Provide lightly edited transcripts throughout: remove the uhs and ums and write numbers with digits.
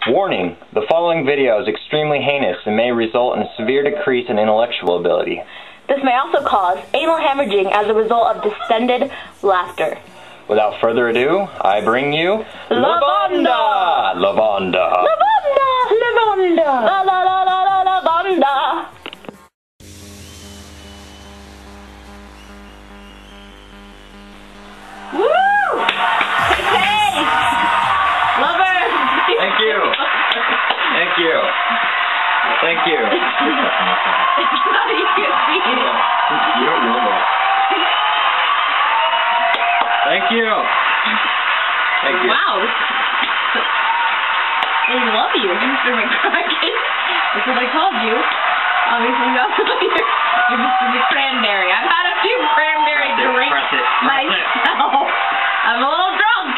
Warning, the following video is extremely heinous and may result in a severe decrease in intellectual ability. This may also cause anal hemorrhaging as a result of distended laughter. Without further ado, I bring you LevAaaaaaanda! LevAaaaaaanda! LevAaaaaaanda! La la la la la LevAaaaaaanda! Woo! Hey! Lover! Thank you! Thank you! Thank you! You don't know that. Thank you! Thank you. Wow. They love you, Mr. McCracken. That's what I called you. Obviously, you're Mr. McCranberry. I've had a few cranberry drinks myself. I'm a little drunk.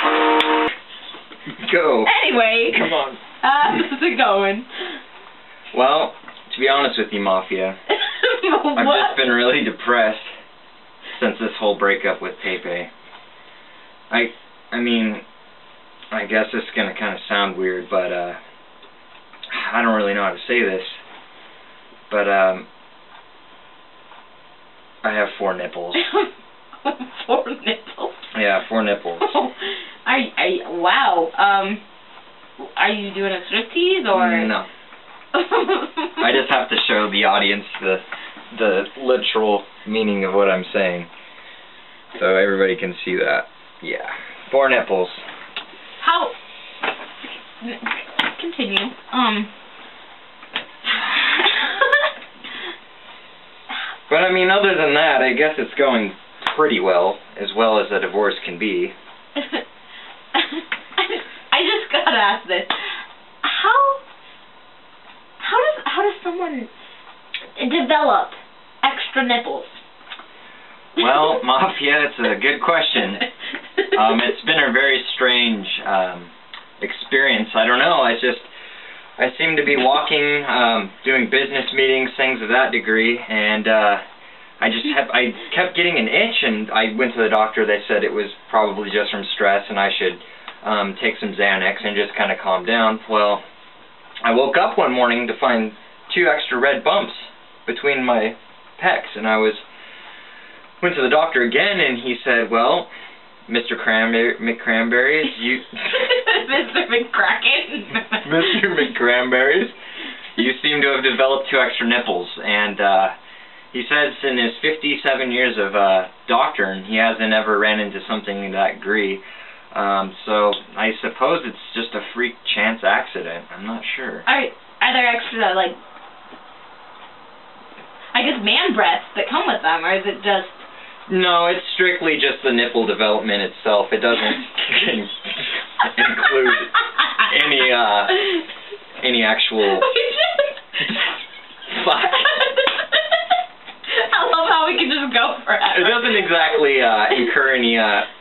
Go. Anyway. Come on. How's it going? Well, to be honest with you, Mafia, I've just been really depressed since this whole breakup with Pepe. I mean, I guess this is going to kind of sound weird, but I don't really know how to say this, but I have 4 nipples. 4 nipples? Yeah, 4 nipples. Wow. Are you doing a striptease or? No. I just have to show the audience the literal meaning of what I'm saying, so everybody can see that. Yeah, 4 nipples. How? Continue. But I mean, other than that, I guess it's going pretty well as a divorce can be. I just gotta ask this: how does someone develop extra nipples? Well, Mafia, it's a good question. It's been a very strange experience. I don't know. I seem to be walking, doing business meetings, things of that degree, and I kept getting an itch, and I went to the doctor. They said it was probably just from stress, and I should take some Xanax and just kind of calm down. Well, I woke up one morning to find 2 extra red bumps between my pecs, and I went to the doctor again, and he said, well, Mr. McCranberries, you... Mr. McCracken. Mr. McCranberries, you seem to have developed 2 extra nipples, and he says in his 57 years of doctoring, he hasn't ever ran into something that degree. So I suppose it's just a freak chance accident. I'm not sure. Are there extra, like, I guess man breasts that come with them, or is it just... No, it's strictly just the nipple development itself. It doesn't include any actual... Fuck. I love how we can just go forever. It doesn't exactly incur any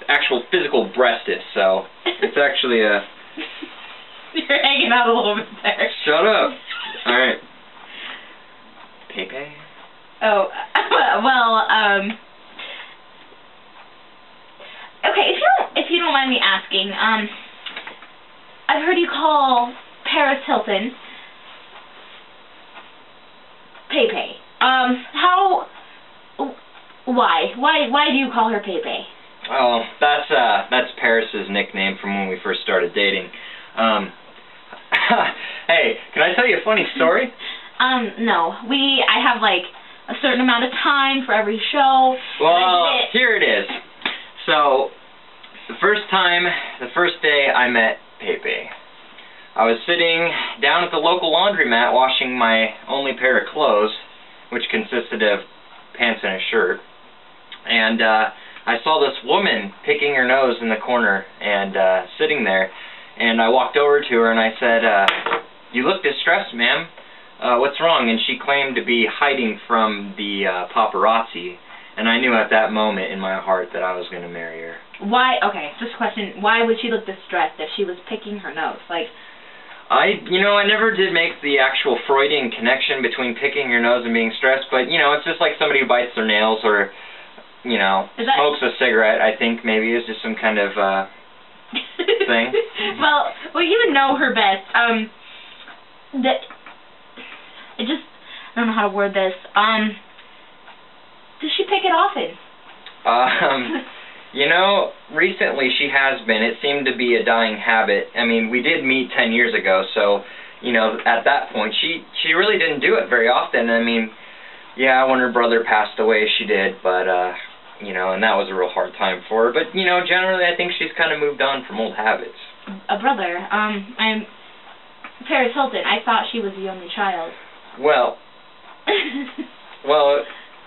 actual physical breastis, so it's actually a... You're hanging out a little bit there. Shut up. Alright. Pepe? Oh, well, okay, if you don't mind me asking, I've heard you call Paris Hilton Pepe. Why do you call her Pepe? Oh, that's Paris's nickname from when we first started dating. Hey, can I tell you a funny story? No. I have, like, a certain amount of time for every show. Well, here it is. So, the first day I met Pepe, I was sitting down at the local laundromat washing my only pair of clothes, which consisted of pants and a shirt, and I saw this woman picking her nose in the corner and sitting there, and I walked over to her and I said, you look distressed, ma'am. What's wrong? And she claimed to be hiding from the paparazzi, and I knew at that moment in my heart that I was going to marry her. Why? Okay, just a question. Why would she look distressed if she was picking her nose? Like, I never did make the actual Freudian connection between picking your nose and being stressed, but, it's just like somebody who bites their nails or, smokes a cigarette, I think maybe is just some kind of thing. Well, you would know her best. I don't know how to word this. Does she pick it often? You know, recently she has been. It seemed to be a dying habit. I mean, we did meet 10 years ago, so, you know, at that point, she really didn't do it very often. I mean, yeah, when her brother passed away, she did, but, you know, and that was a real hard time for her. But, you know, generally, I think she's kind of moved on from old habits. A brother. I'm Paris Hilton. I thought she was the only child. Well,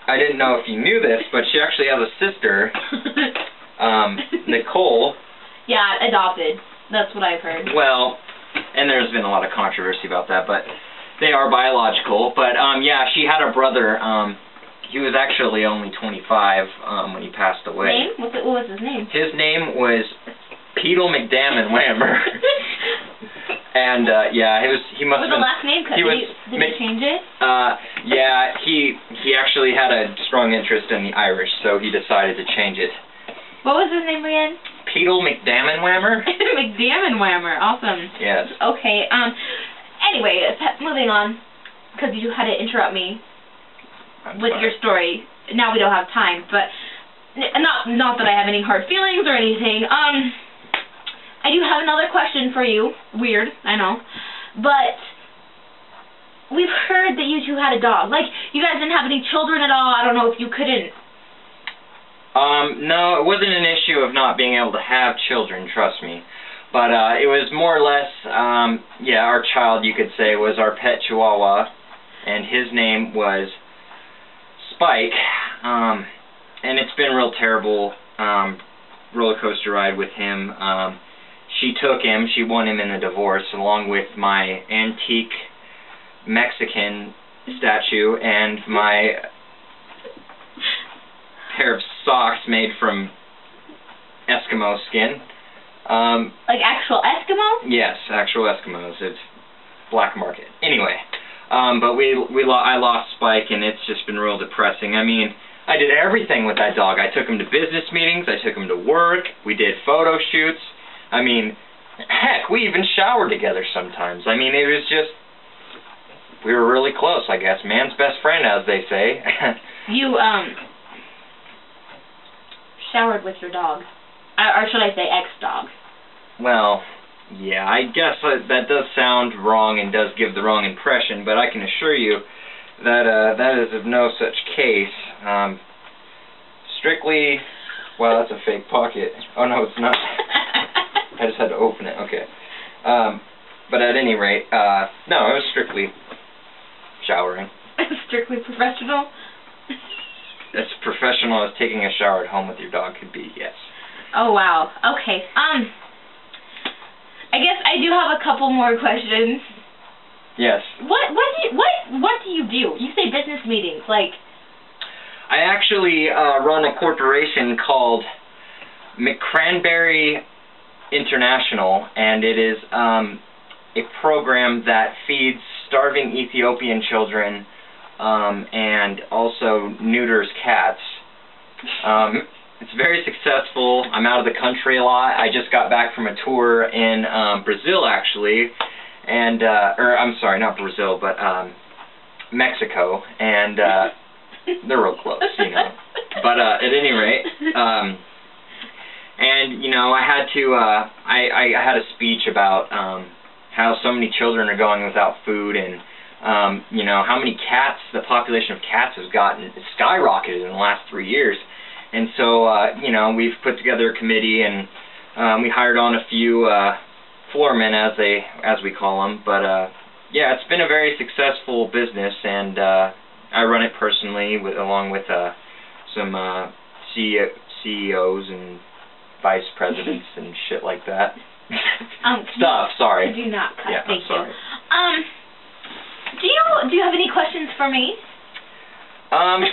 I didn't know if you knew this, but she actually has a sister, Nicole. Yeah, adopted. That's what I've heard. Well, and there's been a lot of controversy about that, but they are biological. But, yeah, she had a brother. He was actually only 25 when he passed away. Name? What was his name? His name was Peter McDamon-Whammer. And, yeah, he must have been... What was the last name? Did he change it? Yeah, he actually had a strong interest in the Irish, so he decided to change it. What was his name again? Peter McDamon-Whammer. McDamon-Whammer. Awesome. Yes. Okay, anyway, moving on, because you had to interrupt me with your story. Now we don't have time, but not that I have any hard feelings or anything. I do have another question for you. Weird, I know. But we've heard that you two had a dog. Like, you guys didn't have any children at all. I don't know if you couldn't. No, it wasn't an issue of not being able to have children, trust me. But it was more or less, yeah, our child, you could say, was our pet Chihuahua. And his name was Spike. And it's been a real terrible roller coaster ride with him. She took him, she won him in a divorce, along with my antique Mexican statue and my pair of socks made from Eskimo skin. Like actual Eskimo? Yes, actual Eskimos. It's black market. Anyway, but I lost Spike, and it's just been real depressing. I mean, I did everything with that dog. I took him to business meetings, I took him to work, we did photo shoots. I mean, heck, we even showered together sometimes. I mean, it was just, we were really close, I guess. Man's best friend, as they say. You, showered with your dog. Or should I say ex-dog? Well, yeah, I guess that does sound wrong and does give the wrong impression, but I can assure you that that is of no such case. Strictly, well, that's a fake pocket. Oh, no, it's not. I just had to open it, okay. But at any rate, no, it was strictly showering. Strictly professional? As professional as taking a shower at home with your dog could be, yes. Oh, wow. Okay. I guess I do have a couple more questions. Yes. What do you do? You say business meetings, like... I actually run a corporation called McCranberry International, and it is a program that feeds starving Ethiopian children and also neuters cats. It's very successful. I'm out of the country a lot. I just got back from a tour in Brazil, actually, and or I'm sorry, not Brazil, but Mexico, and they're real close, you know. But at any rate, and you know, I had to I had a speech about how so many children are going without food, and you know, how many cats, the population of cats has skyrocketed in the last 3 years. And so, you know, we've put together a committee, and we hired on a few floormen, as we call them. But yeah, it's been a very successful business, and I run it personally, along with some CEOs and vice presidents and shit like that. Stuff. Sorry. Do not cut. Yeah, Thank I'm sorry. you. Do you have any questions for me?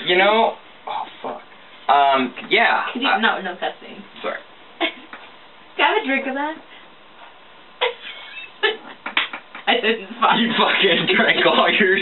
You know, oh fuck. Yeah. No cussing. Sorry. Can I have a drink of that? I didn't. You fucking drank all yours.